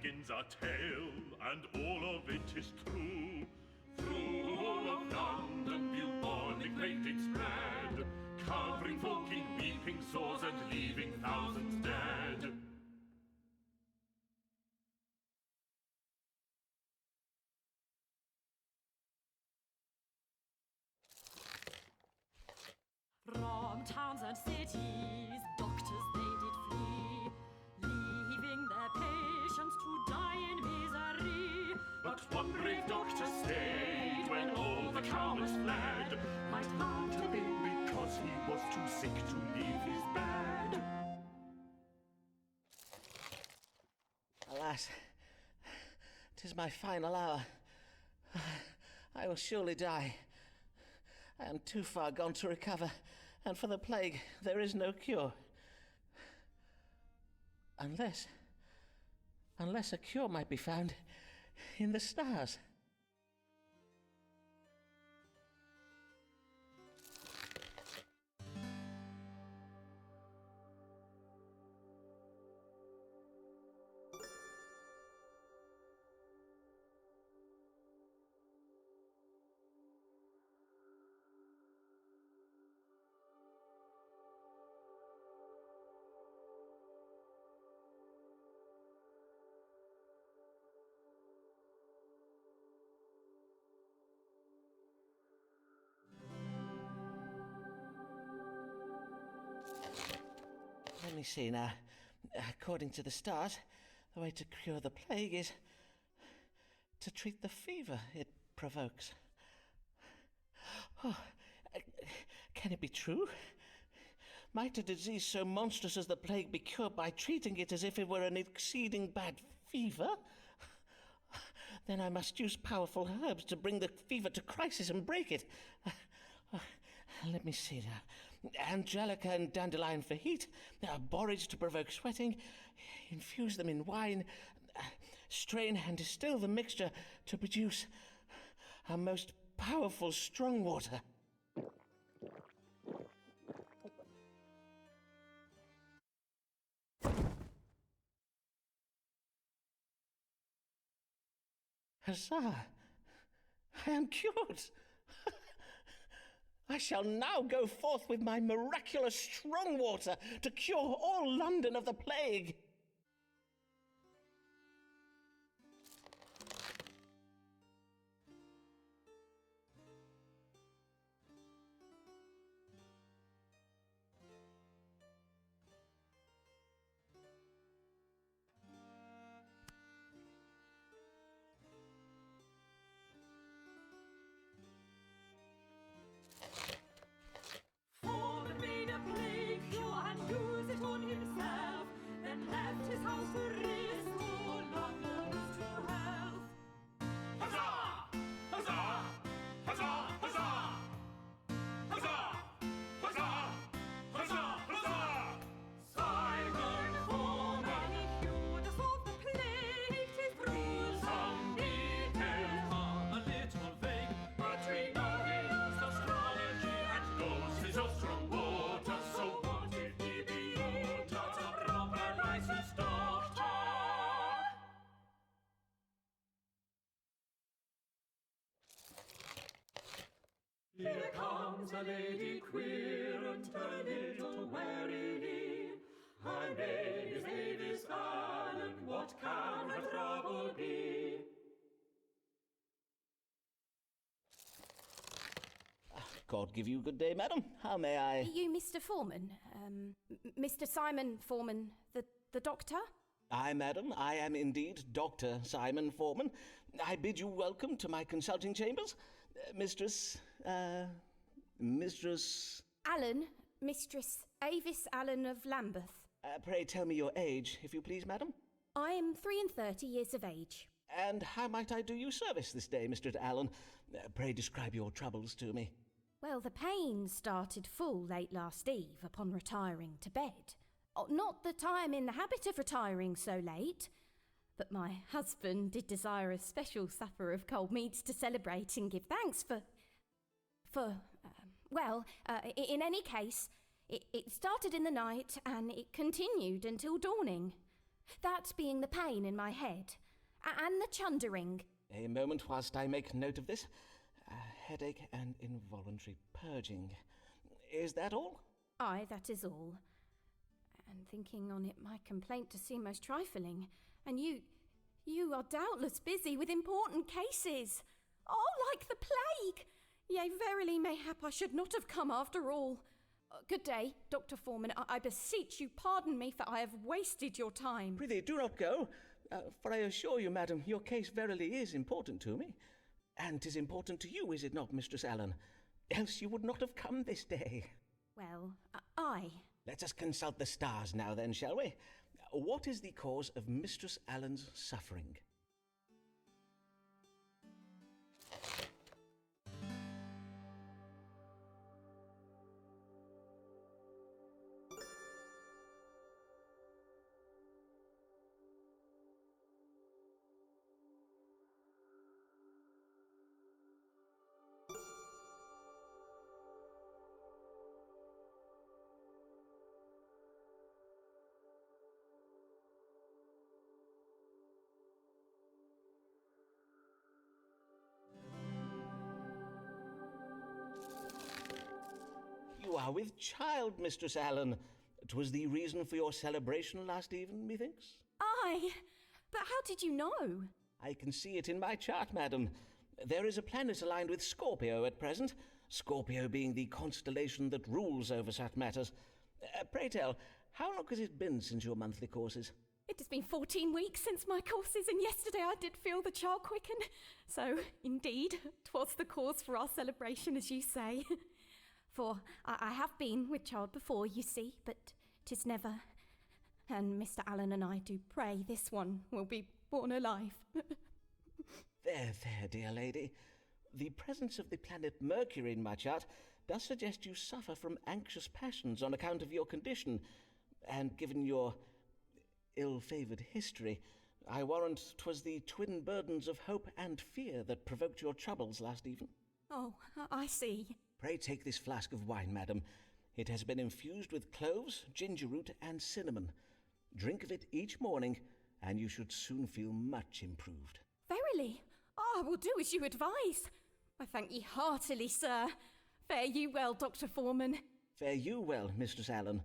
begins our tale, and all of it is true. Through all of London, bubonic plague did spread, covering folk in weeping sores and leaving thousands dead. From towns and cities, doctors they did flee, leaving their patients to die in misery. But one brave doctor stayed when all the cowards fled, might have to be because he was too sick to leave his bed. Alas, 'tis my final hour. I will surely die. I am too far gone to recover, and for the plague there is no cure. Unless a cure might be found in the stars. Let me see now. According to the stars, the way to cure the plague is to treat the fever it provokes. Oh, can it be true? Might a disease so monstrous as the plague be cured by treating it as if it were an exceeding bad fever? Then I must use powerful herbs to bring the fever to crisis and break it. Let me see now. Angelica and dandelion for heat, borage to provoke sweating, infuse them in wine, strain and distill the mixture to produce a most powerful strong water. Huzzah! I am cured! I shall now go forth with my miraculous strong water to cure all London of the plague. Forman made a plague cure and used it on himself, then left his house to restore London's true health. Huzzah! Huzzah! Huzzah! Huzzah! Huzzah! Huzzah! Huzzah! Huzzah! Simon Forman, he cured us of the plague, 'tis true. Some details are a little vague, but we know he used astrology and knows his own strong water. So what if he be not a proper licensed doctor? Here comes a lady queer and a little warily. Her name is Avis Allen, what can her trouble be? God give you good day, madam. How may I... Are you Mr. Forman? Mr. Simon Forman, the doctor? Aye, madam, I am indeed Doctor Simon Forman. I bid you welcome to my consulting chambers. Mistress... Allen, Mistress Avis Allen of Lambeth. Pray tell me your age, if you please, madam. I am 33 years of age. And how might I do you service this day, Mr. Allen? Pray describe your troubles to me. Well, the pain started full late last eve upon retiring to bed. Not that I am in the habit of retiring so late, but my husband did desire a special supper of cold meats to celebrate and give thanks in any case, it started in the night and it continued until dawning. That being the pain in my head. And the chundering. A moment whilst I make note of this. Headache and involuntary purging. Is that all? Aye, that is all. And thinking on it, my complaint to seem most trifling. And you are doubtless busy with important cases. Oh, like the plague! Yea, verily, mayhap I should not have come after all. Good day, Dr. Forman. I beseech you pardon me, for I have wasted your time. Prithee, do not go, for I assure you, madam, your case verily is important to me. And 'tis important to you, is it not, Mistress Allen? Else you would not have come this day. Well, aye. Let us consult the stars now then, shall we? What is the cause of Mistress Allen's suffering? You are with child, Mistress Allen. 'Twas the reason for your celebration last even, methinks. Aye, but how did you know? I can see it in my chart, madam. There is a planet aligned with Scorpio at present, Scorpio being the constellation that rules over such matters. Pray tell, how long has it been since your monthly courses? It has been 14 weeks since my courses, and yesterday I did feel the child quicken. So, indeed, 'twas the cause for our celebration, as you say. For I have been with child before, you see, but 'tis never. And Mr. Allen and I do pray this one will be born alive. There, dear lady. The presence of the planet Mercury in my chart does suggest you suffer from anxious passions on account of your condition, and given your ill-favoured history, I warrant 'twas the twin burdens of hope and fear that provoked your troubles last even. Oh, I see. Pray take this flask of wine, madam. It has been infused with cloves, ginger root, and cinnamon. Drink of it each morning, and you should soon feel much improved. Verily, I will do as you advise. I thank ye heartily, sir. Fare you well, Dr. Forman. Fare you well, Mistress Allen.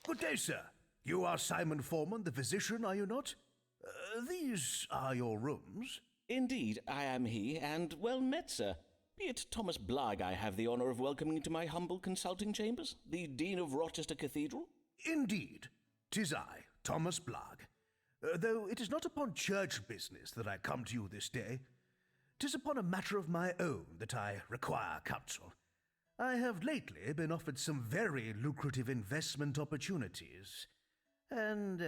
Good day, sir. You are Simon Forman, the physician, are you not? These are your rooms. Indeed, I am he, and well met, sir. Be it Thomas Blagg I have the honour of welcoming to my humble consulting chambers, the Dean of Rochester Cathedral? Indeed, 'tis I, Thomas Blagg. Though it is not upon church business that I come to you this day. 'Tis upon a matter of my own that I require counsel. I have lately been offered some very lucrative investment opportunities, and,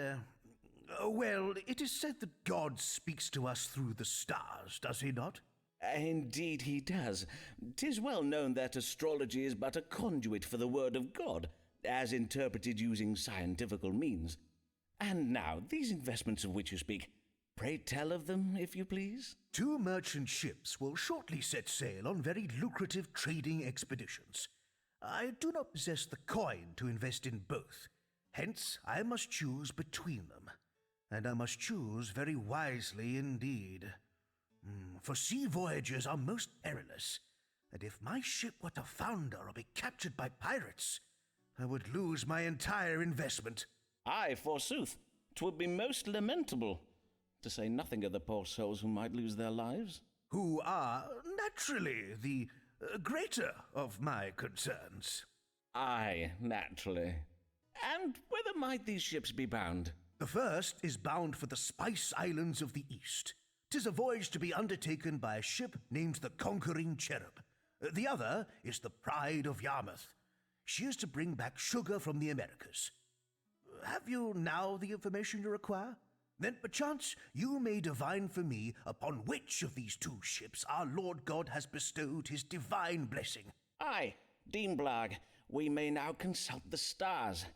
well, it is said that God speaks to us through the stars, does he not? Indeed he does. 'Tis well known that astrology is but a conduit for the word of God, as interpreted using scientifical means. And now, these investments of which you speak, pray tell of them, if you please. 2 merchant ships will shortly set sail on very lucrative trading expeditions. I do not possess the coin to invest in both. Hence, I must choose between them. And I must choose very wisely indeed. For sea voyages are most perilous, and if my ship were to founder or be captured by pirates, I would lose my entire investment. Aye, forsooth, 'twould be most lamentable, to say nothing of the poor souls who might lose their lives. Who are, naturally, the greater of my concerns. Aye, naturally. And whither might these ships be bound? The first is bound for the Spice Islands of the East. 'Tis a voyage to be undertaken by a ship named the Conquering Cherub. The other is the Pride of Yarmouth. She is to bring back sugar from the Americas. Have you now the information you require? Then perchance you may divine for me upon which of these two ships our Lord God has bestowed his divine blessing. Aye, Dean Blagg, we may now consult the stars.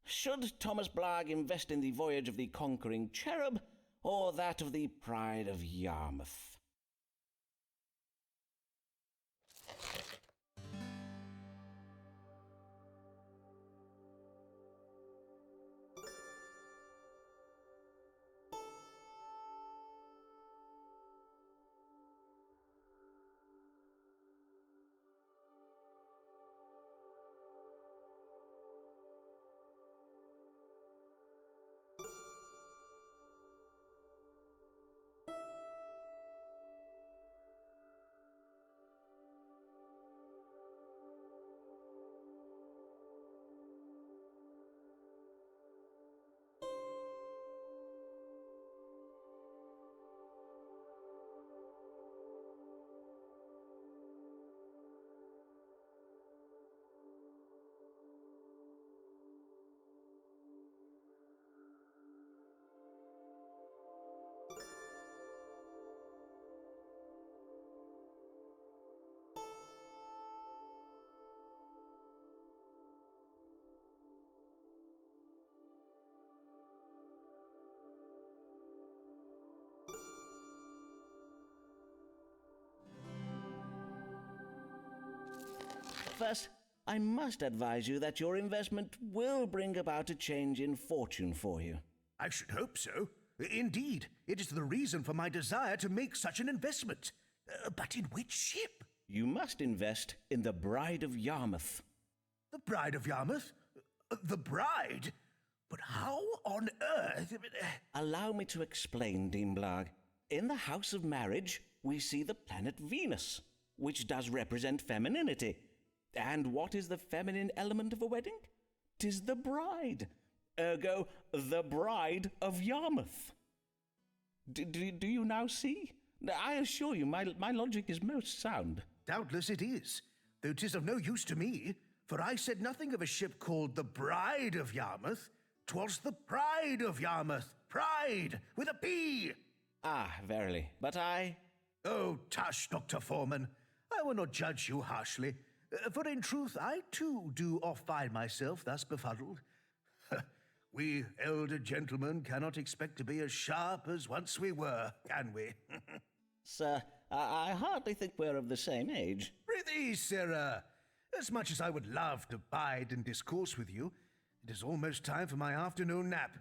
Should Thomas Blagg invest in the voyage of the Conquering Cherub, or that of the Pride of Yarmouth? First, I must advise you that your investment will bring about a change in fortune for you. I should hope so. Indeed, it is the reason for my desire to make such an investment. But in which ship? You must invest in the Bride of Yarmouth. The Bride of Yarmouth? The bride? But how on earth? Allow me to explain, Dean Blagg. In the house of marriage, we see the planet Venus, which does represent femininity. And what is the feminine element of a wedding? 'Tis the bride. Ergo, the Bride of Yarmouth. Do you now see? I assure you, my logic is most sound. Doubtless it is, though 'tis of no use to me, for I said nothing of a ship called the Bride of Yarmouth. 'Twas the Pride of Yarmouth. Pride, with a P. Ah, verily. But I... Oh, tush, Dr. Forman. I will not judge you harshly, for in truth I too do oft find myself thus befuddled. We elder gentlemen cannot expect to be as sharp as once we were, can we? Sir, I hardly think we're of the same age. Prithee, sirrah, as much as I would love to bide and discourse with you, it is almost time for my afternoon nap.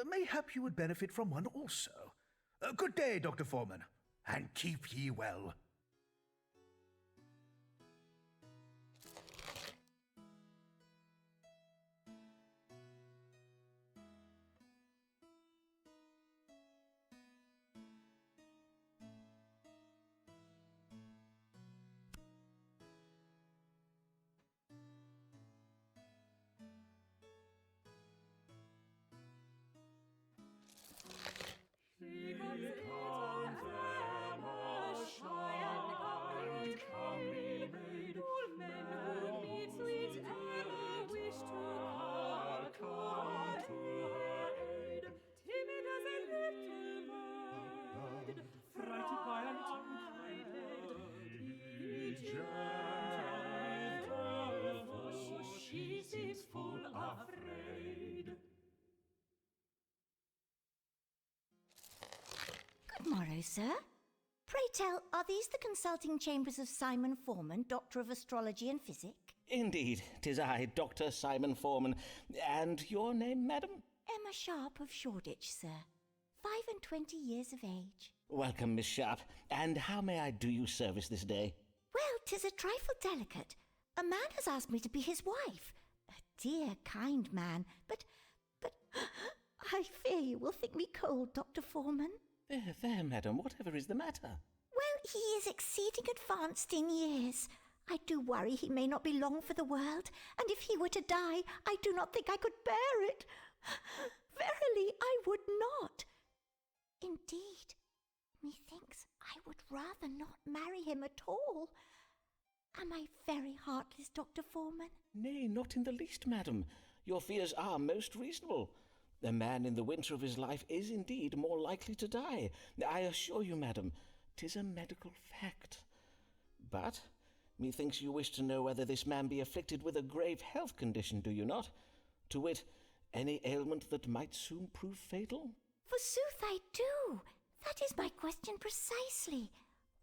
Mayhap you would benefit from one also. Good day, Dr. Forman, and keep ye well. Here comes Emma, shy and kind, comely maid. All men who meet sweet Emma wish to come to her aid. Timid as a little bird, frighted by an unkind maid. Be gentle, for she seems full afraid. Good morrow, sir. Pray tell, are these the consulting chambers of Simon Forman, Doctor of Astrology and Physic? Indeed, 'tis I, Doctor Simon Forman. And your name, madam? Emma Sharp of Shoreditch, sir. 25 years of age. Welcome, Miss Sharp. And how may I do you service this day? Well, 'tis a trifle delicate. A man has asked me to be his wife. A dear, kind man, but I fear you will think me cold, Dr. Forman. There, madam, whatever is the matter? Well, he is exceeding advanced in years. I do worry he may not be long for the world, and if he were to die, I do not think I could bear it. Verily, I would not. Indeed, methinks I would rather not marry him at all. Am I very heartless, Dr. Forman? Nay, not in the least, madam. Your fears are most reasonable. A man in the winter of his life is indeed more likely to die. I assure you, madam, 'tis a medical fact. But methinks you wish to know whether this man be afflicted with a grave health condition, do you not? To wit, any ailment that might soon prove fatal? Forsooth I do. That is my question precisely.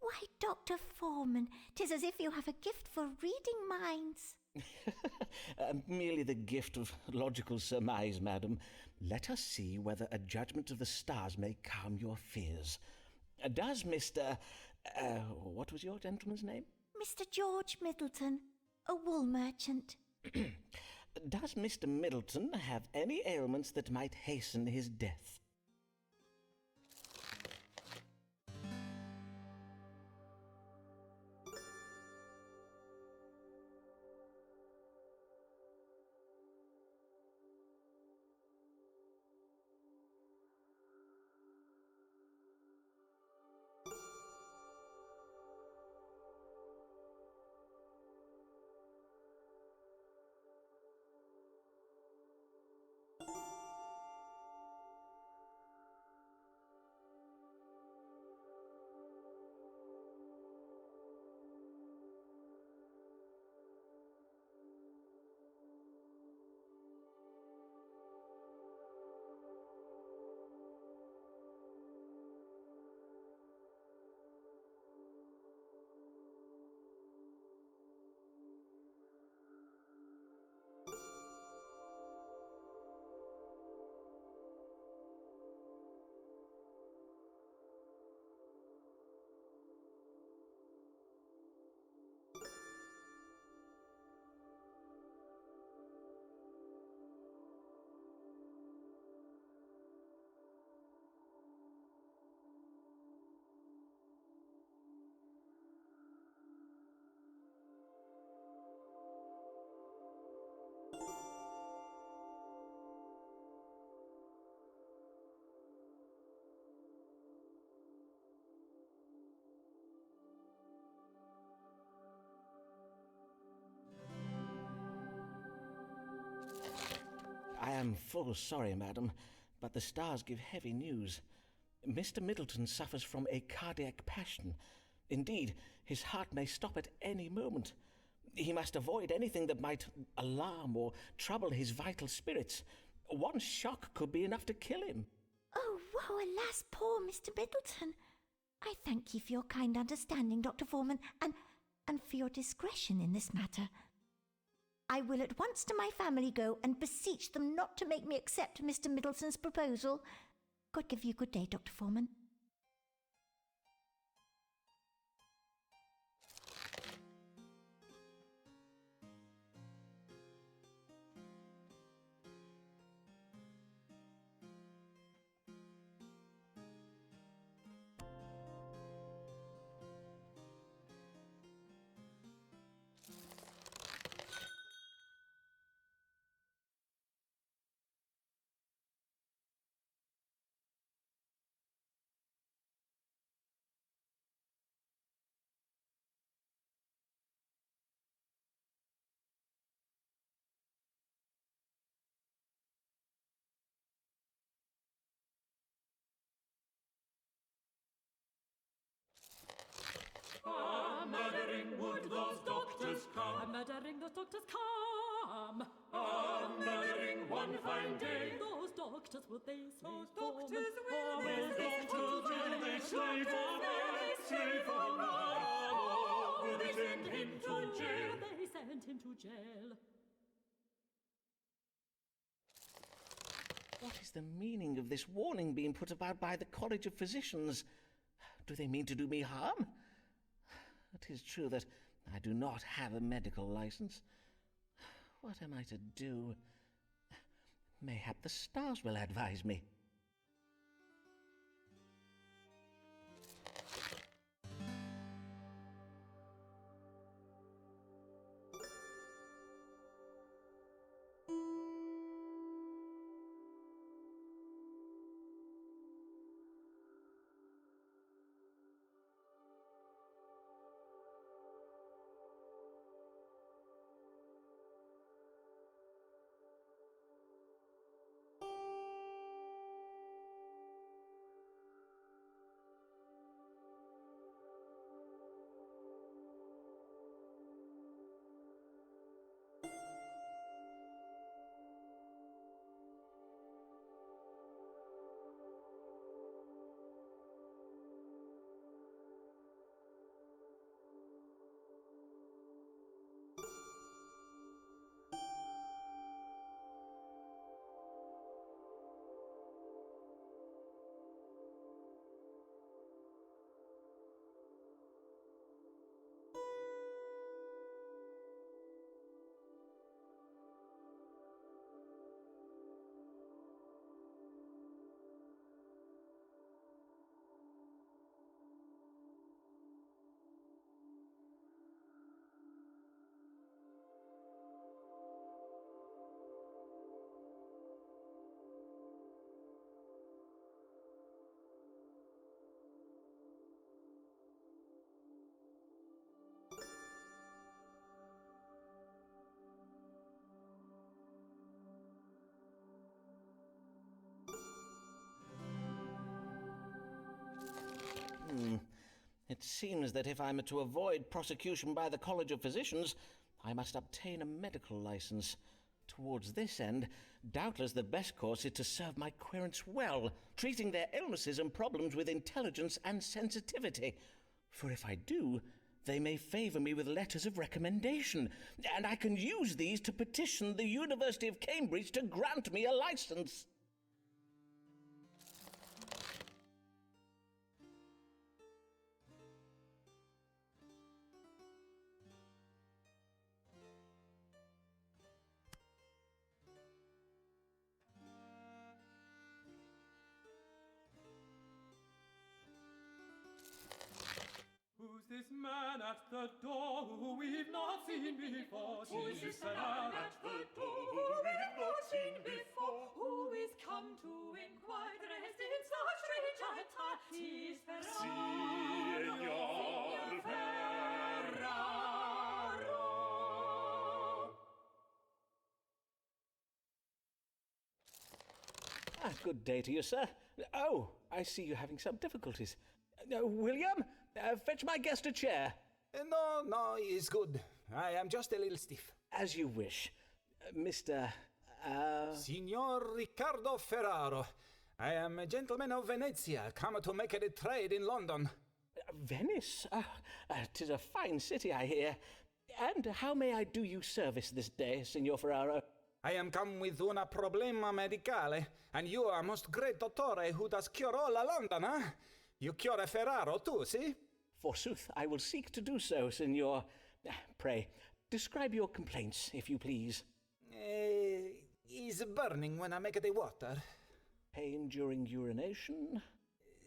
Why, Dr. Forman, 'tis as if you have a gift for reading minds. Merely the gift of logical surmise, madam. Let us see whether a judgment of the stars may calm your fears. Does Mr. What was your gentleman's name? Mr. George Middleton, a wool merchant. Does Mr. Middleton have any ailments that might hasten his death? I am full sorry, madam, but the stars give heavy news. Mr. Middleton suffers from a cardiac passion. Indeed, his heart may stop at any moment. He must avoid anything that might alarm or trouble his vital spirits. One shock could be enough to kill him. Oh, woe, alas, poor Mr. Middleton. I thank ye for your kind understanding, Dr. Forman, and for your discretion in this matter. I will at once to my family go and beseech them not to make me accept Mr. Middleton's proposal. God give you good day, Dr. Forman. Murdering would those doctors come. Murdering those doctors come. Murdering one fine day. Those doctors will they slave for? Those doctors will they slave for? Slave for? Will they send him to jail? They send him to jail. What is the meaning of this warning being put about by the College of Physicians? Do they mean to do me harm? It is true that I do not have a medical license. What am I to do? Mayhap the stars will advise me. It seems that if I'm to avoid prosecution by the College of Physicians, I must obtain a medical license. Towards this end, doubtless the best course is to serve my querents well, treating their illnesses and problems with intelligence and sensitivity. For if I do, they may favour me with letters of recommendation, and I can use these to petition the University of Cambridge to grant me a license. Who's this man at the door who we've not seen before? Who's this man at the door who we've not seen before? Who is come to inquire dressed in such strange attire? Tis Signor Ferraro. Good day to you, sir. Oh, I see you're having some difficulties. William, fetch my guest a chair. No, it's good. I am just a little stiff. As you wish. Mr. Signor Riccardo Ferraro. I am a gentleman of Venezia, come to make a trade in London. Venice? 'Tis a fine city, I hear. And how may I do you service this day, Signor Ferraro? I am come with una problema medicale, and you are most great dottore who does cure all London, eh? You cure Ferraro too, see? Forsooth, I will seek to do so, Signor. Pray, describe your complaints, if you please. Is burning when I make the water. Pain during urination?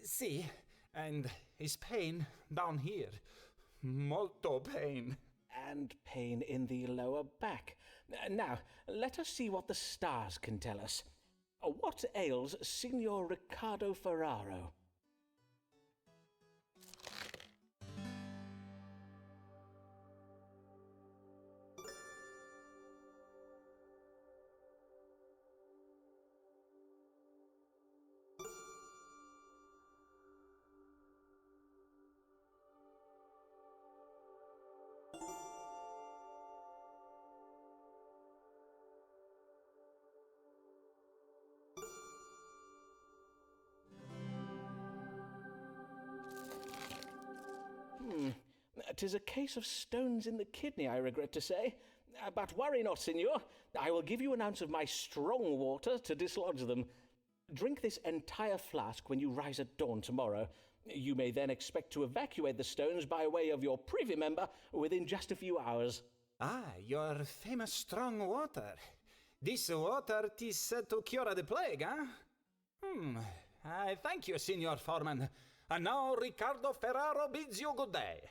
See, and is pain down here. Molto pain. And pain in the lower back. Now, let us see what the stars can tell us. What ails Signor Riccardo Ferraro? Tis a case of stones in the kidney, I regret to say. But worry not, Signor. I will give you an ounce of my strong water to dislodge them. Drink this entire flask when you rise at dawn tomorrow. You may then expect to evacuate the stones by way of your privy member within just a few hours. Your famous strong water. This water is said to cure the plague, huh? I thank you, Signor Forman. And now Riccardo Ferraro bids you good day.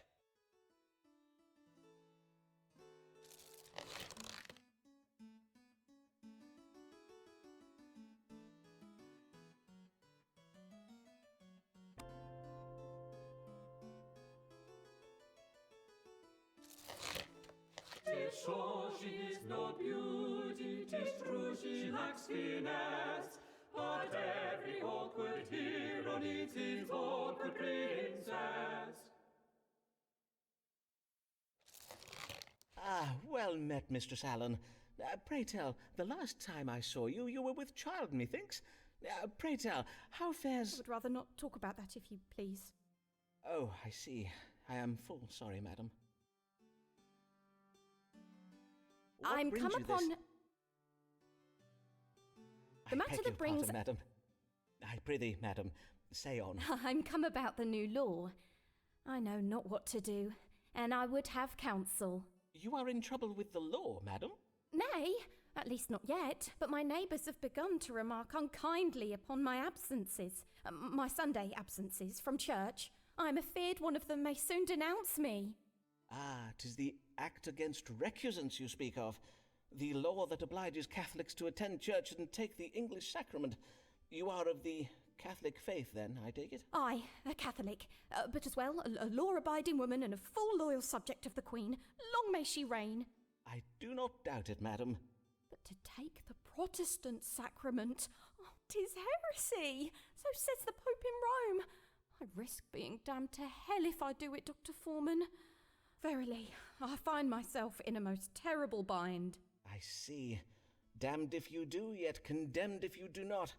Tis sure she is no beauty, tis true she lacks finesse, but every awkward hero needs his awkward princess. Well met, Mistress Allen. Pray tell, the last time I saw you, you were with child, methinks. Pray tell, how fares... I would rather not talk about that, if you please. Oh, I see. I am full sorry, madam. What I'm brings come you upon... this? The matter that brings... Pardon, madam. I prithee, madam, say on. I'm come about the new law. I know not what to do, and I would have counsel. You are in trouble with the law, madam? Nay, at least not yet, but my neighbours have begun to remark unkindly upon my absences, my Sunday absences from church. I am afeard one of them may soon denounce me. 'Tis the Act Against Recusants you speak of. The law that obliges Catholics to attend church and take the English sacrament. You are of the Catholic faith, then, I take it? I, a Catholic, but as well a law-abiding woman and a full loyal subject of the Queen. Long may she reign. I do not doubt it, madam. But to take the Protestant sacrament, 'tis heresy, so says the Pope in Rome. I risk being damned to hell if I do it, Dr. Forman. Verily, I find myself in a most terrible bind. I see. Damned if you do, yet condemned if you do not.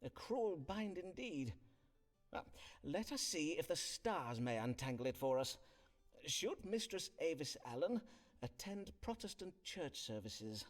A cruel bind indeed. Well, let us see if the stars may untangle it for us. Should Mistress Avis Allen attend Protestant church services?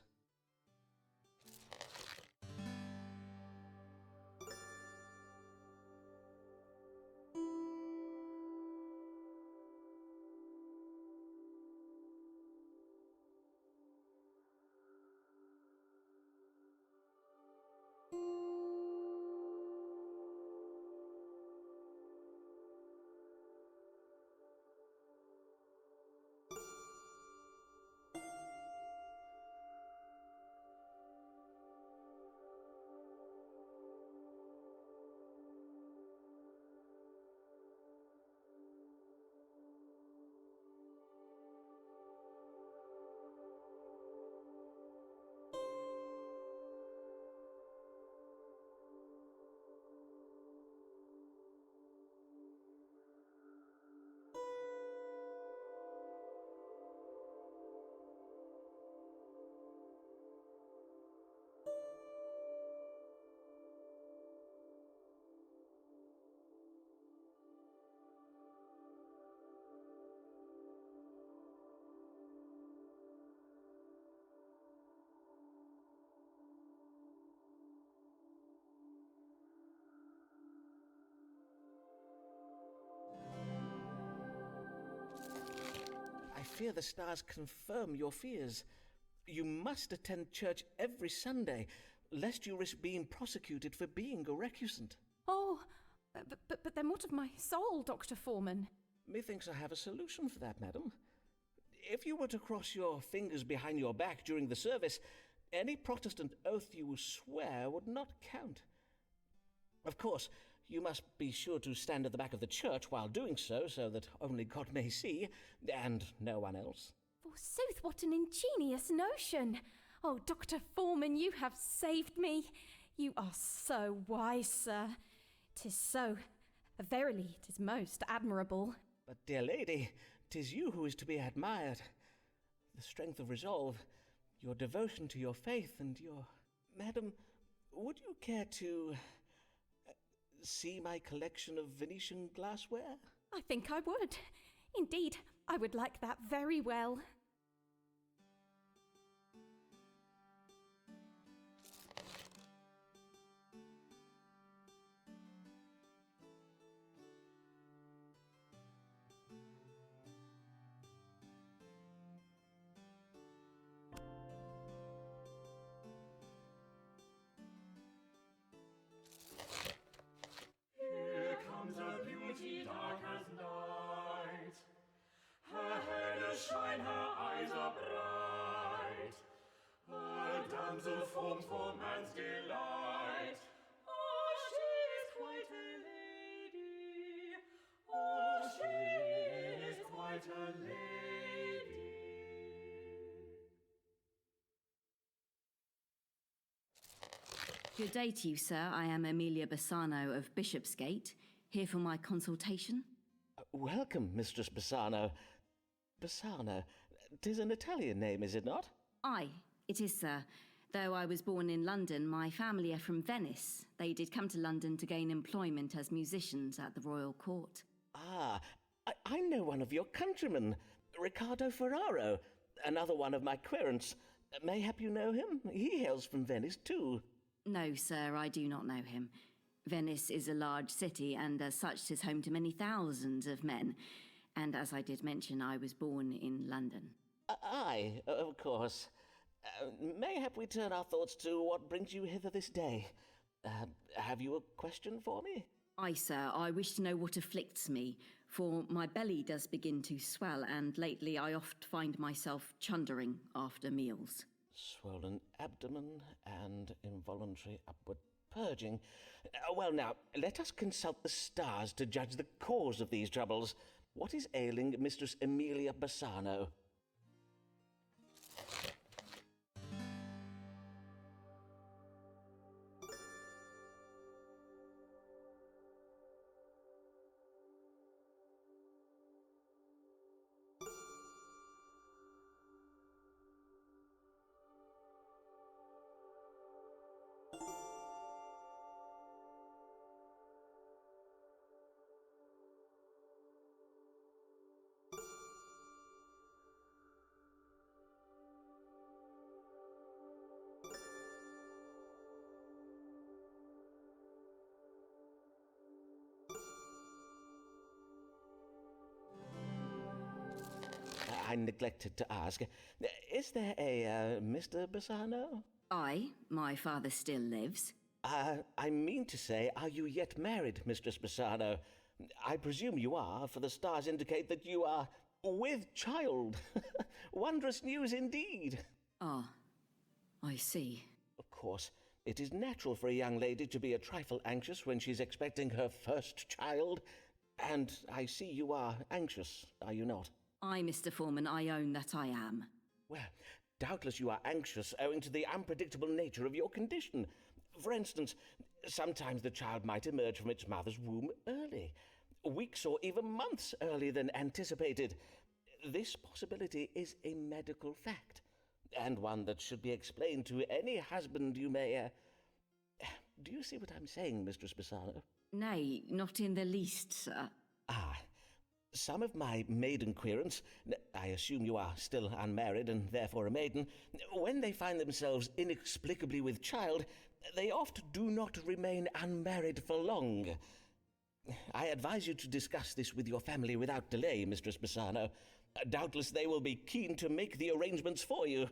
I fear the stars confirm your fears. You must attend church every Sunday, lest you risk being prosecuted for being a recusant. Oh, but then what of my soul, Dr. Forman? Methinks I have a solution for that, madam. If you were to cross your fingers behind your back during the service, any Protestant oath you swear would not count. Of course, you must be sure to stand at the back of the church while doing so that only God may see, and no one else. Forsooth, what an ingenious notion! Oh, Dr. Forman, you have saved me. You are so wise, sir. 'Tis so. Verily, 'tis most admirable. But, dear lady, 'tis you who is to be admired. The strength of resolve, your devotion to your faith, and your... Madam, would you care to... see my collection of Venetian glassware? I think I would. Indeed, I would like that very well. Here comes a beauty dark as night. Her hair does shine, her eyes are bright. A damsel formed for man's delight. Oh, she is quite a lady. Oh, she is quite a lady. Good day to you, sir. I am Amelia Bassano of Bishopsgate, here for my consultation. Welcome, Mistress Bassano. Bassano, 'tis an Italian name, is it not? Aye, it is, sir. Though I was born in London, my family are from Venice. They did come to London to gain employment as musicians at the royal court. Ah, I know one of your countrymen, Riccardo Ferraro, another one of my querents. Mayhap you know him? He hails from Venice, too. No, sir, I do not know him. Venice is a large city, and as such 'tis home to many thousands of men. And as I did mention, I was born in London. Aye, of course. Mayhap we turn our thoughts to what brings you hither this day. Have you a question for me? Aye, sir, I wish to know what afflicts me, for my belly does begin to swell, and lately I oft find myself chundering after meals. Swollen abdomen and involuntary upward purging. Well, now, let us consult the stars to judge the cause of these troubles. What is ailing Mistress Amelia Bassano? I neglected to ask. Is there a Mr. Bassano? My father still lives. I mean to say, are you yet married, Mistress Bassano? I presume you are, for the stars indicate that you are with child. Wondrous news indeed. Ah, I see. Of course, it is natural for a young lady to be a trifle anxious when she's expecting her first child. And I see you are anxious, are you not? Mr. Forman, I own that I am. Well, doubtless you are anxious owing to the unpredictable nature of your condition. For instance, sometimes the child might emerge from its mother's womb early, weeks or even months earlier than anticipated. This possibility is a medical fact, and one that should be explained to any husband you may... Do you see what I'm saying, Mistress Bassano? Nay, not in the least, sir. Some of my maiden querents, I assume you are still unmarried and therefore a maiden, when they find themselves inexplicably with child, they oft do not remain unmarried for long. I advise you to discuss this with your family without delay, Mistress Bassano. Doubtless they will be keen to make the arrangements for you.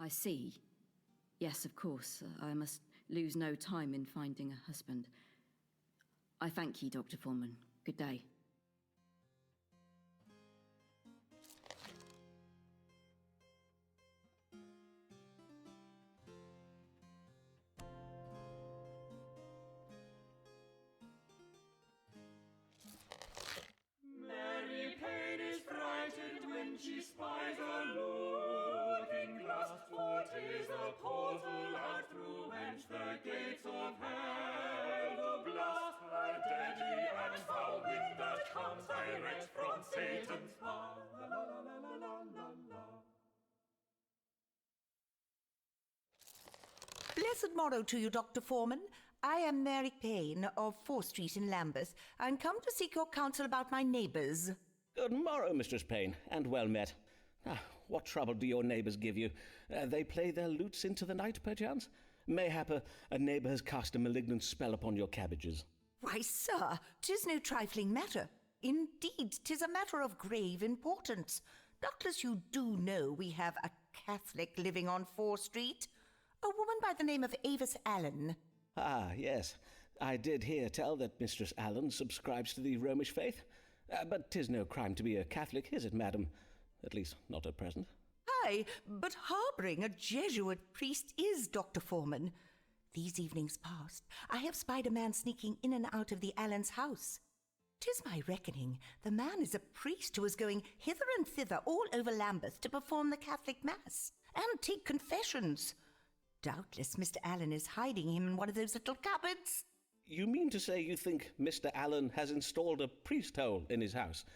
I see. Yes, of course. I must lose no time in finding a husband. I thank you, Dr. Forman. Good day. Mary Payne is frightened when she spies a looking glass, for 'tis a portal out through whence the gates of hell do blast. A deadly and foul wind that comes direct from Satan's paw. La la la la la la la la. Blessed morrow to you, Dr. Forman. I am Mary Payne of 4th Street in Lambeth, and come to seek your counsel about my neighbours. Good morrow, Mistress Payne, and well met. What trouble do your neighbours give you? They play their lutes into the night, perchance? Mayhap a neighbour has cast a malignant spell upon your cabbages. Why, sir, 'tis no trifling matter. Indeed, 'tis a matter of grave importance. Doubtless you do know we have a Catholic living on 4th Street, a woman by the name of Avis Allen. Ah, yes. I did hear tell that Mistress Allen subscribes to the Romish faith. But 'tis no crime to be a Catholic, is it, madam? At least, not at present. Aye, but harbouring a Jesuit priest is, Dr. Forman. These evenings past, I have spied a man sneaking in and out of the Allens' house. 'Tis my reckoning the man is a priest who is going hither and thither all over Lambeth to perform the Catholic Mass and take confessions. Doubtless Mr. Allen is hiding him in one of those little cupboards. You mean to say you think Mr. Allen has installed a priest hole in his house?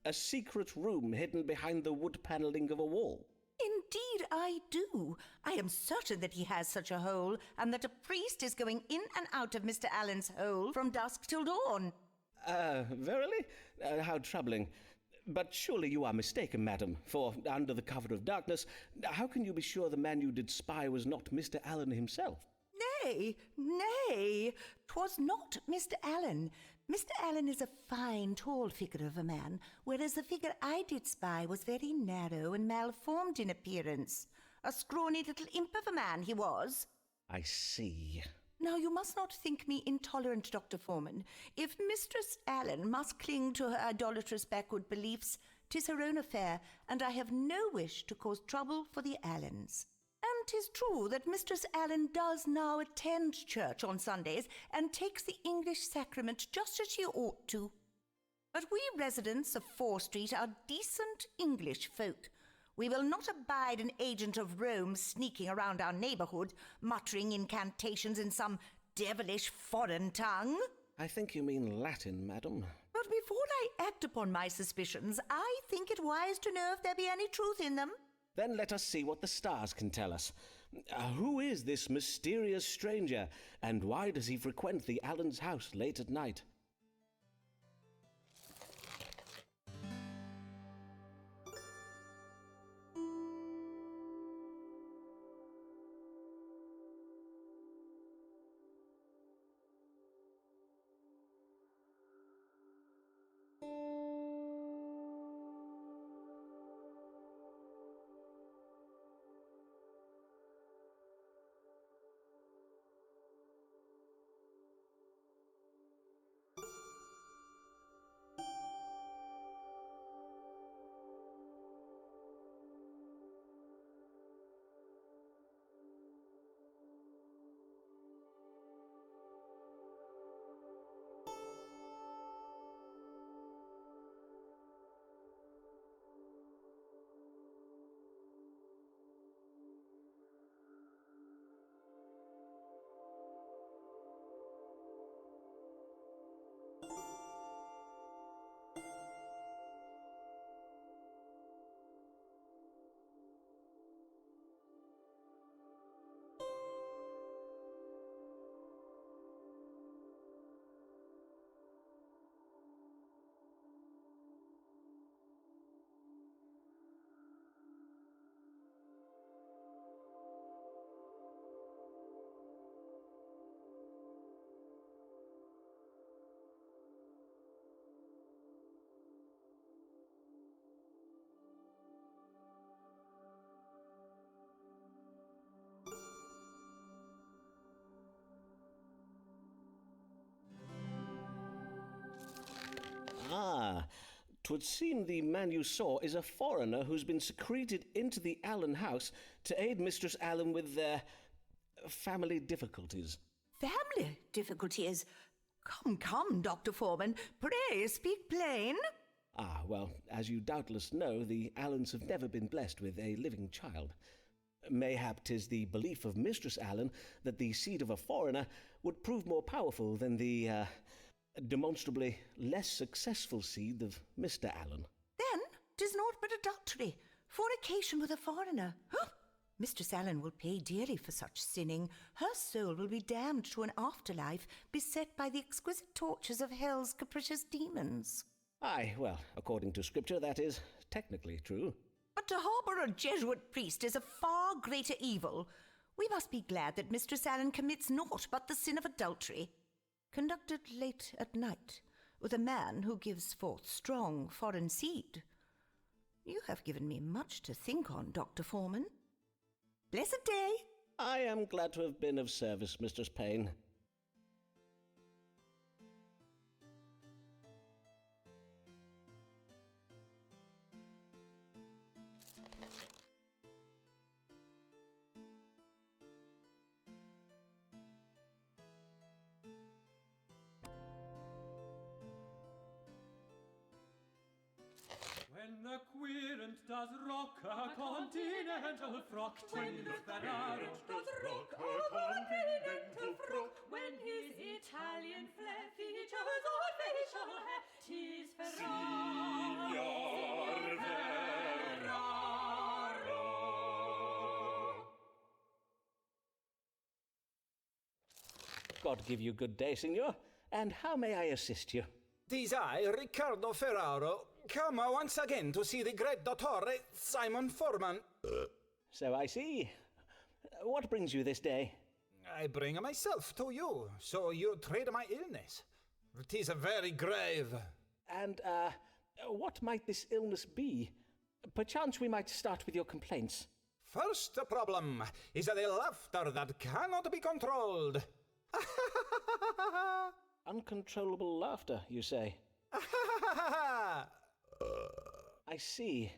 A secret room hidden behind the wood panelling of a wall? Indeed I do. I am certain that he has such a hole, and that a priest is going in and out of Mr. Allen's hole from dusk till dawn. Verily? How troubling. But surely you are mistaken, madam, for under the cover of darkness, how can you be sure the man you did spy was not Mr. Allen himself? Nay, nay, 'twas not Mr. Allen. Mr. Allen is a fine, tall figure of a man, whereas the figure I did spy was very narrow and malformed in appearance. A scrawny little imp of a man he was. I see. Now, you must not think me intolerant, Dr. Forman. If Mistress Allen must cling to her idolatrous backward beliefs, 'tis her own affair, and I have no wish to cause trouble for the Allens. And 'tis true that Mistress Allen does now attend church on Sundays and takes the English sacrament just as she ought to. But we residents of 4th Street are decent English folk. We will not abide an agent of Rome sneaking around our neighbourhood, muttering incantations in some devilish foreign tongue. I think you mean Latin, madam. But before I act upon my suspicions, I think it wise to know if there be any truth in them. Then let us see what the stars can tell us. Who is this mysterious stranger, and why does he frequent the Allen's house late at night? 'Twould seem the man you saw is a foreigner who's been secreted into the Allen house to aid Mistress Allen with their family difficulties. Family difficulties? Come, Dr. Forman, pray speak plain. Ah, well, as you doubtless know, the Allens have never been blessed with a living child. Mayhap 'tis the belief of Mistress Allen that the seed of a foreigner would prove more powerful than the, demonstrably less successful seed of Mr. Allen. Then 'tis naught but adultery, fornication with a foreigner. Mistress Allen will pay dearly for such sinning. Her soul will be damned to an afterlife beset by the exquisite tortures of hell's capricious demons. Aye, well, according to Scripture, that is technically true. But to harbour a Jesuit priest is a far greater evil. We must be glad that Mistress Allen commits naught but the sin of adultery, conducted late at night, with a man who gives forth strong foreign seed. You have given me much to think on, Dr. Forman. Blessed day. I am glad to have been of service, Mistress Payne. When the querent does rock a continental frock, when the Ferraro does rock a continental frock, when his Italian flair features all facial hair, 'tis Ferraro. Signor Ferraro. God give you good day, Signor. And how may I assist you? 'Tis I, Riccardo Ferraro, come once again to see the great Doctor Simon Forman. So I see. What brings you this day? I bring myself to you, so you treat my illness. 'Tis very grave. And, what might this illness be? Perchance we might start with your complaints. First problem is the laughter that cannot be controlled. Uncontrollable laughter, you say? I see.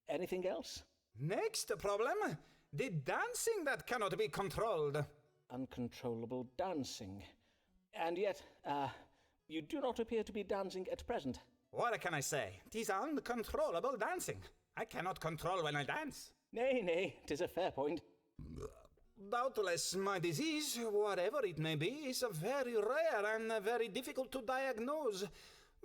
Anything else? Next problem, the dancing that cannot be controlled. Uncontrollable dancing. And yet, you do not appear to be dancing at present. What can I say? 'Tis uncontrollable dancing. I cannot control when I dance. Nay, 'tis a fair point. Doubtless my disease, whatever it may be, is very rare and very difficult to diagnose.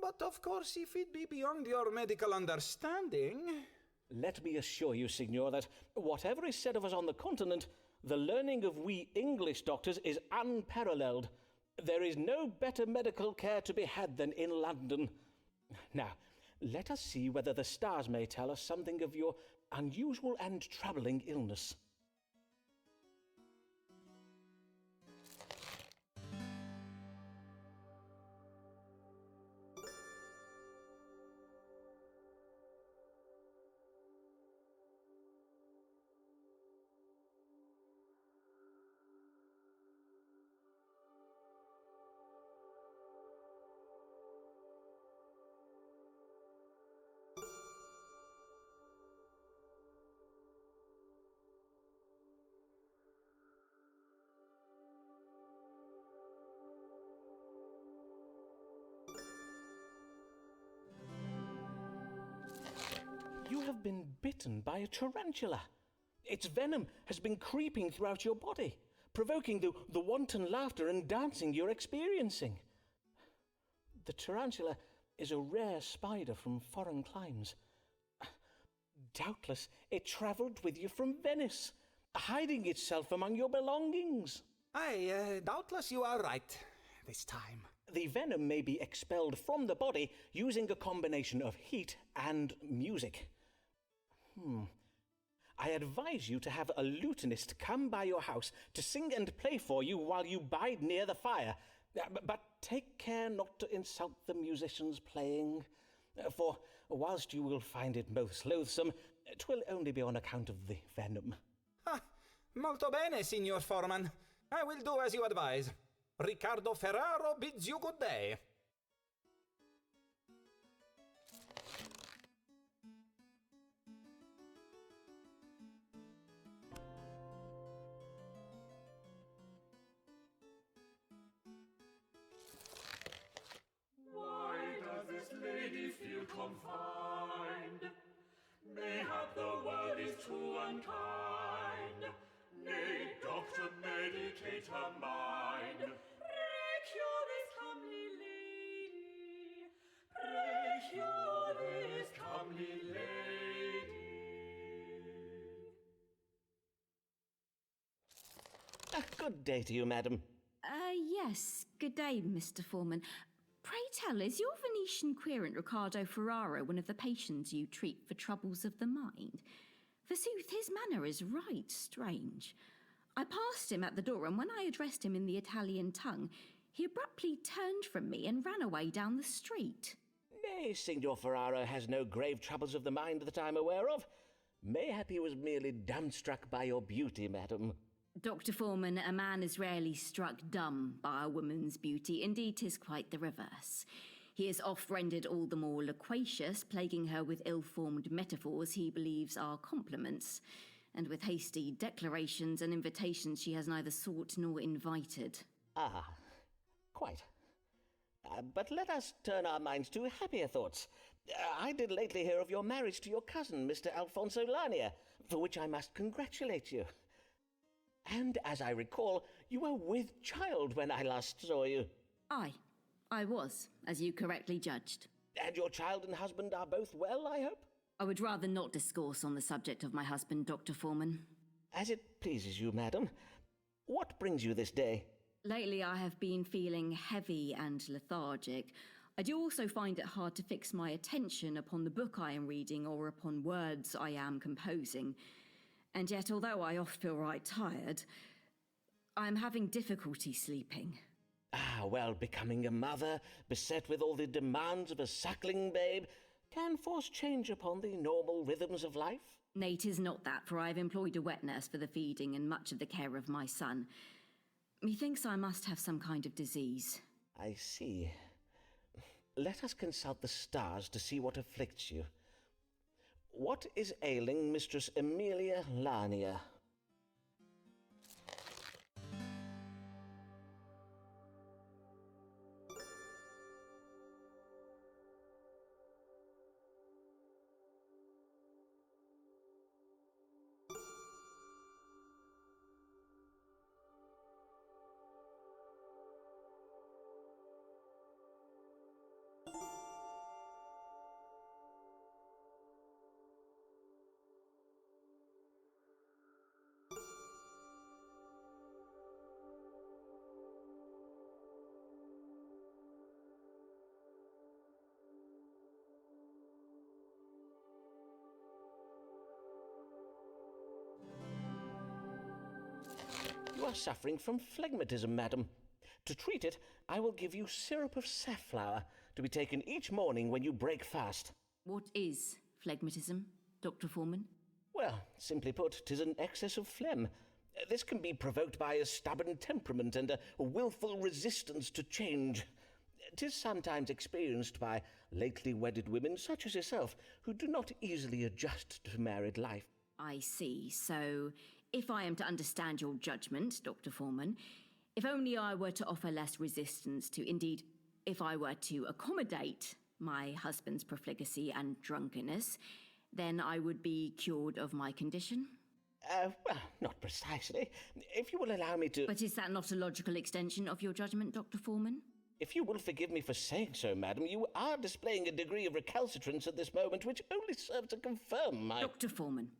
But of course, if it be beyond your medical understanding... Let me assure you, Signor, that whatever is said of us on the continent, the learning of we English doctors is unparalleled. There is no better medical care to be had than in London. Now, let us see whether the stars may tell us something of your unusual and troubling illness. You have been bitten by a tarantula. Its venom has been creeping throughout your body, provoking the wanton laughter and dancing you're experiencing. The tarantula is a rare spider from foreign climes. Doubtless it travelled with you from Venice, hiding itself among your belongings. Aye, doubtless you are right this time. The venom may be expelled from the body using a combination of heat and music. I advise you to have a lutenist come by your house to sing and play for you while you bide near the fire. But take care not to insult the musicians playing, for whilst you will find it most loathsome, 'twill only be on account of the venom. Molto bene, Signor Forman. I will do as you advise. Riccardo Ferraro bids you good day. Good day to you, madam. Yes. Good day, Mr. Forman. Pray tell, is your Venetian querent Riccardo Ferraro one of the patients you treat for troubles of the mind? Forsooth, his manner is right strange. I passed him at the door, and when I addressed him in the Italian tongue, he abruptly turned from me and ran away down the street. Nay, Signor Ferraro has no grave troubles of the mind that I'm aware of. Mayhap he was merely dumbstruck by your beauty, madam. Dr. Forman, a man is rarely struck dumb by a woman's beauty. Indeed, 'tis quite the reverse. He is oft rendered all the more loquacious, plaguing her with ill-formed metaphors he believes are compliments, and with hasty declarations and invitations she has neither sought nor invited. Ah, quite. But let us turn our minds to happier thoughts. I did lately hear of your marriage to your cousin, Mr. Alfonso Lania, for which I must congratulate you. And as I recall, you were with child when I last saw you. Aye, I was, as you correctly judged. And your child and husband are both well, I hope? I would rather not discourse on the subject of my husband, Dr. Forman. As it pleases you, madam. What brings you this day? Lately I have been feeling heavy and lethargic. I do also find it hard to fix my attention upon the book I am reading or upon words I am composing. And yet, although I oft feel right tired, I am having difficulty sleeping. Ah, well, becoming a mother, beset with all the demands of a suckling babe, can force change upon the normal rhythms of life. Nay, 'tis not that, for I have employed a wet nurse for the feeding and much of the care of my son. Methinks I must have some kind of disease. I see. Let us consult the stars to see what afflicts you. What is ailing Mistress Amelia Lania? You are suffering from phlegmatism, madam. To treat it, I will give you syrup of safflower to be taken each morning when you break fast. What is phlegmatism, Dr. Forman? Well, simply put, 'tis an excess of phlegm. This can be provoked by a stubborn temperament and a wilful resistance to change. 'Tis sometimes experienced by lately wedded women such as yourself, who do not easily adjust to married life. I see. So, if I am to understand your judgment, Dr. Forman, if only I were to offer less resistance to, indeed, if I were to accommodate my husband's profligacy and drunkenness, then I would be cured of my condition? Well, not precisely. If you will allow me to... But is that not a logical extension of your judgment, Dr. Forman? If you will forgive me for saying so, madam, you are displaying a degree of recalcitrance at this moment which only serves to confirm my... Dr. Forman,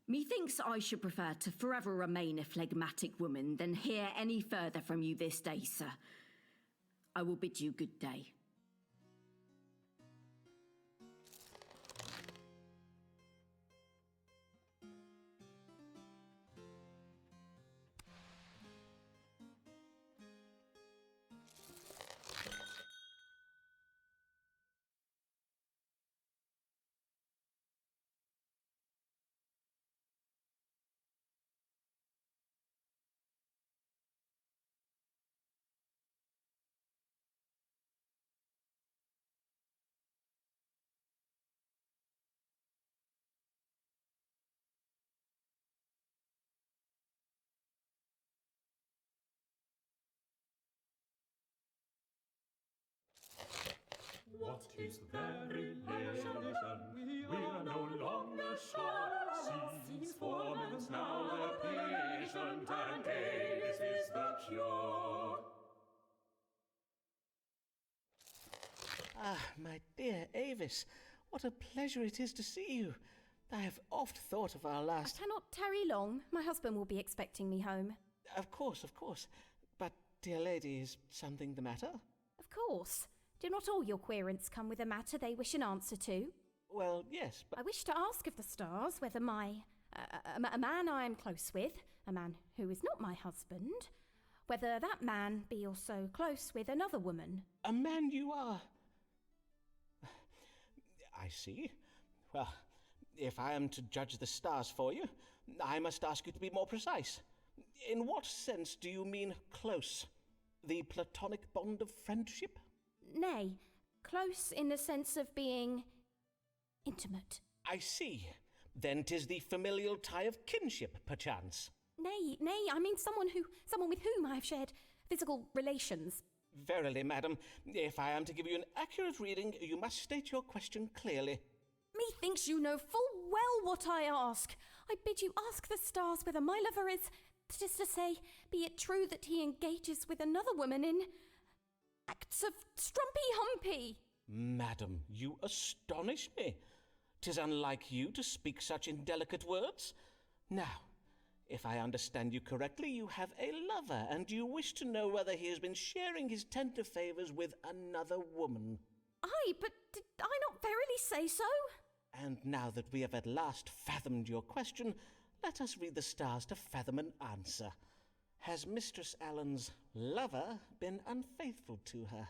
methinks I should prefer to forever remain a phlegmatic woman than hear any further from you this day, sir. I will bid you good day. What is variation? We are no longer sure. Sees Forman's now a patient, and Avis is the cure. Ah, my dear Avis, what a pleasure it is to see you. I have oft thought of our last... I cannot tarry long. My husband will be expecting me home. Of course. But, dear lady, is something the matter? Of course. Do not all your querents come with a matter they wish an answer to? Well, yes, but... I wish to ask of the stars whether a man I am close with, a man who is not my husband, whether that man be also close with another woman. A man you are... I see. Well, if I am to judge the stars for you, I must ask you to be more precise. In what sense do you mean close? The platonic bond of friendship? Nay, close in the sense of being intimate. I see. Then 'tis the familial tie of kinship, perchance. Nay, I mean someone with whom I have shared physical relations. Verily, madam, if I am to give you an accurate reading, you must state your question clearly. Methinks you know full well what I ask. I bid you ask the stars whether my lover is, that is to say, be it true that he engages with another woman in acts of strumpy-humpy. Madam, you astonish me. 'Tis unlike you to speak such indelicate words. Now, if I understand you correctly, you have a lover, and you wish to know whether he has been sharing his tender favours with another woman. Aye, but did I not verily say so? And now that we have at last fathomed your question, let us read the stars to fathom an answer. Has Mistress Allen's lover been unfaithful to her?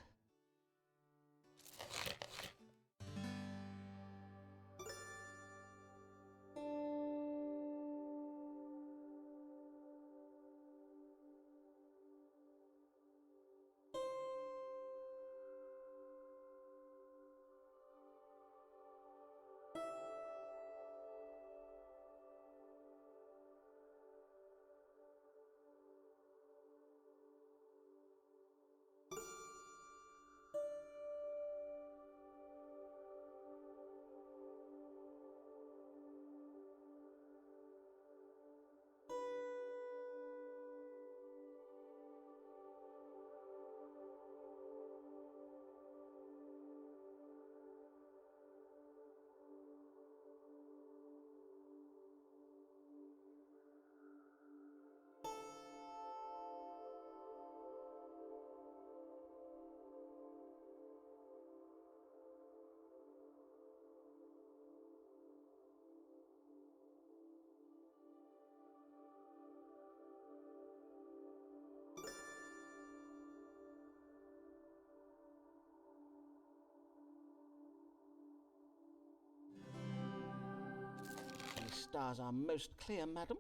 The stars are most clear, madam.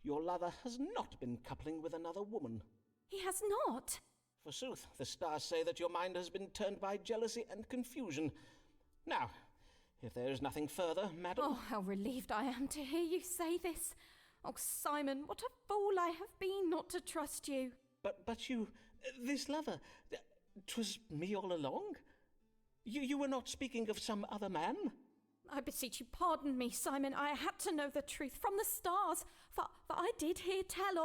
Your lover has not been coupling with another woman. He has not. Forsooth, the stars say that your mind has been turned by jealousy and confusion. Now, if there is nothing further, madam... Oh, how relieved I am to hear you say this. Oh, Simon, what a fool I have been not to trust you. But you... this lover... 'twas me all along? You were not speaking of some other man? I beseech you, pardon me, Simon. I had to know the truth from the stars, for I did hear tell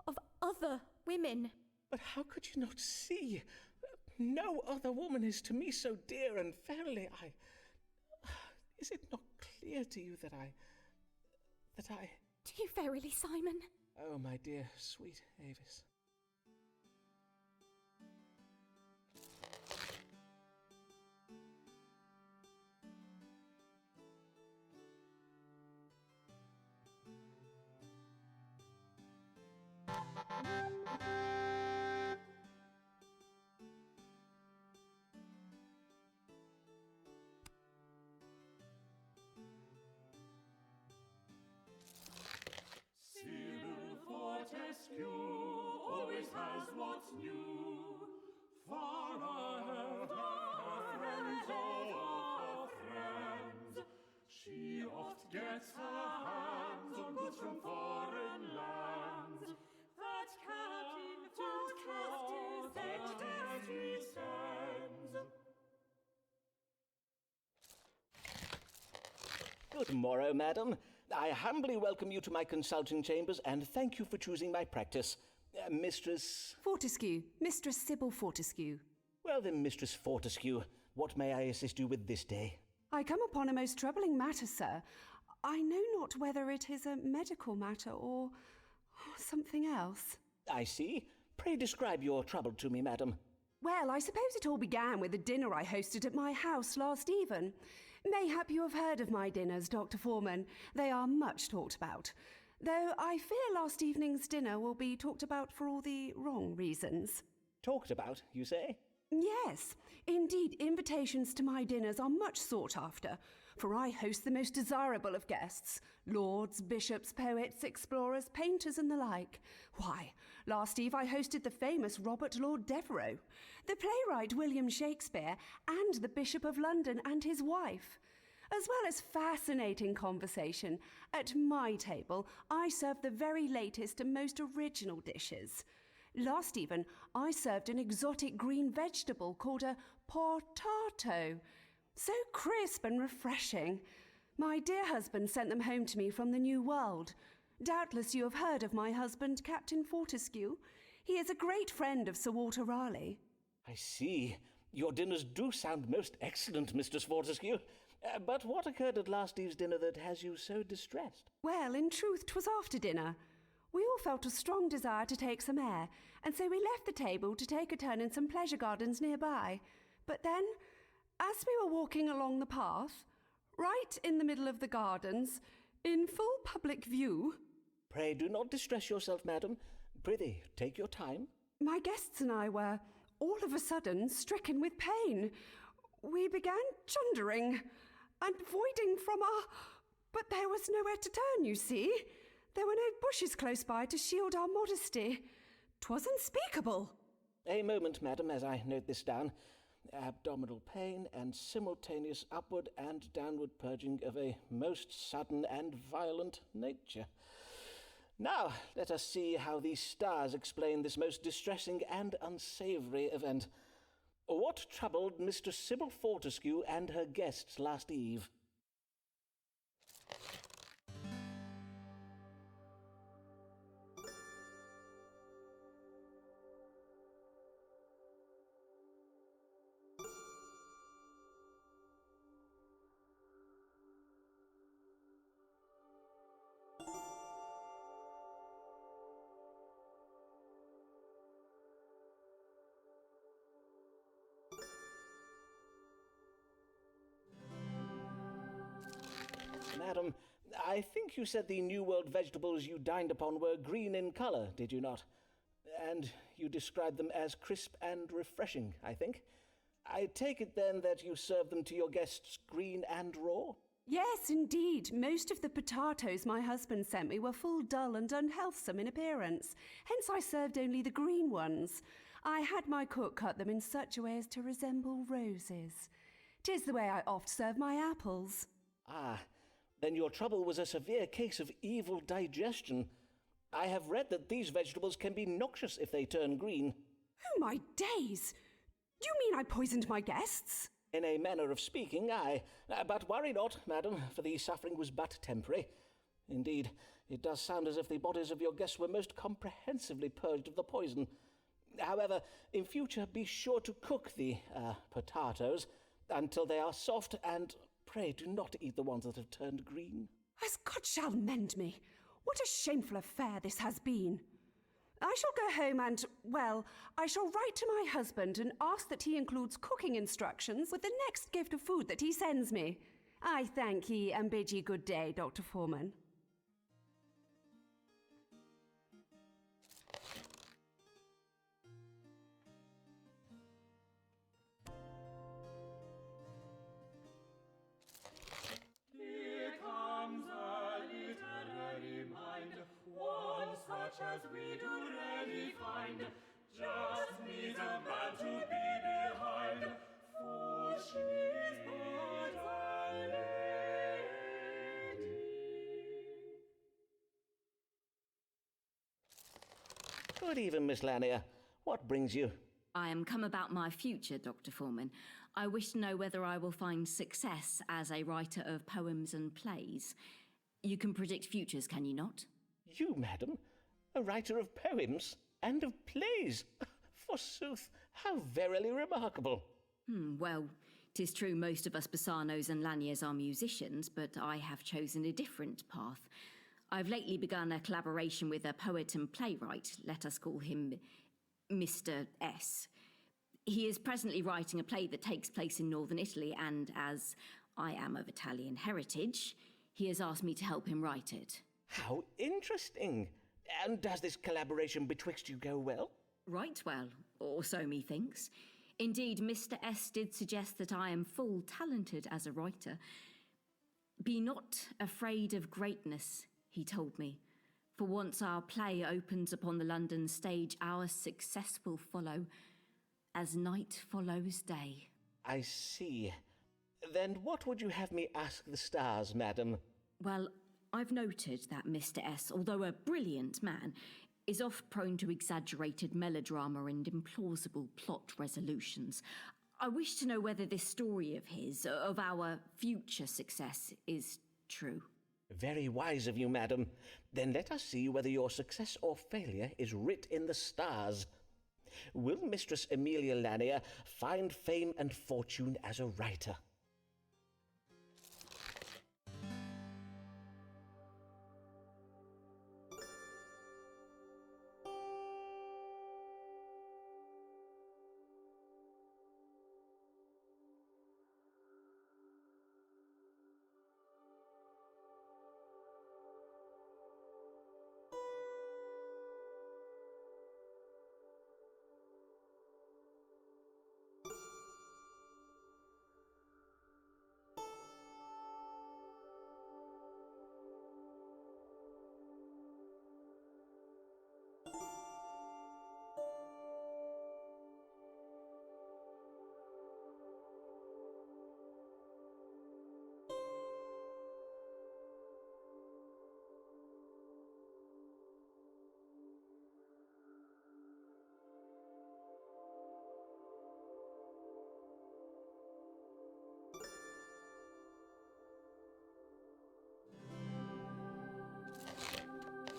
of other women. But how could you not see? No other woman is to me so dear, and verily I... Is it not clear to you that I... Do you verily, Simon? Oh, my dear, sweet Avis. Always has what's new, far ahead of her friends. She oft gets her hands on goods from foreign lands. That captive sends. Good morrow, madam. I humbly welcome you to my consulting chambers, and thank you for choosing my practice. Mistress... Fortescue. Mistress Sybil Fortescue. Well then, Mistress Fortescue, what may I assist you with this day? I come upon a most troubling matter, sir. I know not whether it is a medical matter or Something else? I see. Pray describe your trouble to me, madam. Well, I suppose it all began with a dinner I hosted at my house last even. Mayhap you have heard of my dinners, Dr. Forman. They are much talked about. Though I fear last evening's dinner will be talked about for all the wrong reasons. Talked about, you say? Yes, indeed, invitations to my dinners are much sought after, for I host the most desirable of guests, lords, bishops, poets, explorers, painters, and the like. Why, last eve I hosted the famous Robert Lord Devereux, the playwright William Shakespeare, and the Bishop of London and his wife. As well as fascinating conversation, at my table I served the very latest and most original dishes. Last even, I served an exotic green vegetable called a potato. So crisp and refreshing. My dear husband sent them home to me from the New World. Doubtless you have heard of my husband, Captain Fortescue. He is a great friend of Sir Walter Raleigh. I see. Your dinners do sound most excellent, Mistress Fortescue. But what occurred at last eve's dinner that has you so distressed? Well, in truth, 'twas after dinner. We all felt a strong desire to take some air, and so we left the table to take a turn in some pleasure gardens nearby. But then, as we were walking along the path, right in the middle of the gardens, in full public view... Pray do not distress yourself, madam. Prithee, take your time. My guests and I were, all of a sudden, stricken with pain. We began chundering and voiding from our... But there was nowhere to turn, you see. There were no bushes close by to shield our modesty. 'Twas unspeakable. A moment, madam, as I note this down. Abdominal pain and simultaneous upward and downward purging of a most sudden and violent nature. Now, let us see how these stars explain this most distressing and unsavoury event. What troubled Mistress Sybil Fortescue and her guests last eve? Madam, I think you said the New World vegetables you dined upon were green in colour, did you not? And you described them as crisp and refreshing, I think. I take it then that you served them to your guests green and raw? Yes, indeed. Most of the potatoes my husband sent me were full dull and unhealthsome in appearance. Hence I served only the green ones. I had my cook cut them in such a way as to resemble roses. 'Tis the way I oft serve my apples. Ah, then your trouble was a severe case of evil digestion. I have read that these vegetables can be noxious if they turn green. Oh, my days! You mean I poisoned my guests? In a manner of speaking, aye. But worry not, madam, for the suffering was but temporary. Indeed, it does sound as if the bodies of your guests were most comprehensively purged of the poison. However, in future be sure to cook the, potatoes until they are soft, and pray do not eat the ones that have turned green. As God shall mend me, what a shameful affair this has been. I shall go home and, well, I shall write to my husband and ask that he includes cooking instructions with the next gift of food that he sends me. I thank ye and bid ye good day, Dr. Forman. Here comes a literary mind, one such as we do rarely find. Just needs a man to be behind, for she's but a lady. Good even, Miss Lanier. What brings you? I am come about my future, Dr. Forman. I wish to know whether I will find success as a writer of poems and plays. You can predict futures, can you not? You, madam? A writer of poems and of plays? Forsooth, how verily remarkable. Well, 'tis true most of us Bassanos and Laniers are musicians, but I have chosen a different path. I've lately begun a collaboration with a poet and playwright. Let us call him Mr. S. He is presently writing a play that takes place in northern Italy, and as I am of Italian heritage, he has asked me to help him write it. How interesting. And does this collaboration betwixt you go well? Right well, or so methinks. Indeed, Mr. S did suggest that I am full talented as a writer. Be not afraid of greatness, he told me. For once our play opens upon the London stage, our success will follow, as night follows day. I see. Then what would you have me ask the stars, madam? Well, I've noted that Mr. S, although a brilliant man, is oft prone to exaggerated melodrama and implausible plot resolutions. I wish to know whether this story of his, of our future success, is true. Very wise of you, madam. Then let us see whether your success or failure is writ in the stars. Will Mistress Amelia Lanier find fame and fortune as a writer?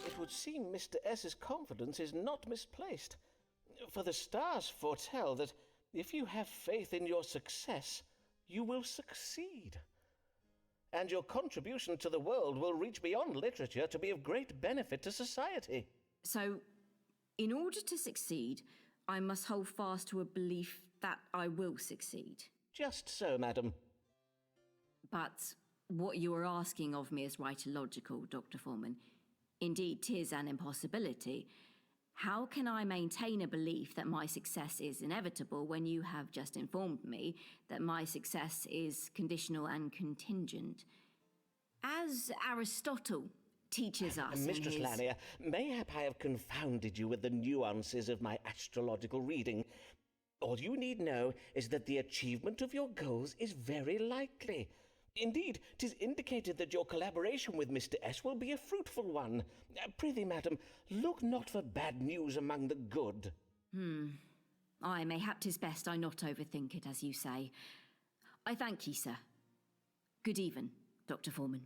It would seem Mr. S.'s confidence is not misplaced, for the stars foretell that if you have faith in your success, you will succeed. And your contribution to the world will reach beyond literature to be of great benefit to society. So, in order to succeed, I must hold fast to a belief that I will succeed. Just so, madam. But what you are asking of me is right illogical, Dr. Forman. Indeed, 'tis an impossibility. How can I maintain a belief that my success is inevitable when you have just informed me that my success is conditional and contingent? As Aristotle teaches us Mistress in his... Lanier, mayhap I have confounded you with the nuances of my astrological reading. All you need know is that the achievement of your goals is very likely. Indeed, 'tis indicated that your collaboration with Mr. S will be a fruitful one. Prithee, madam, look not for bad news among the good. Aye, mayhap 'tis best I not overthink it, as you say. I thank ye, sir. Good even, Dr. Forman.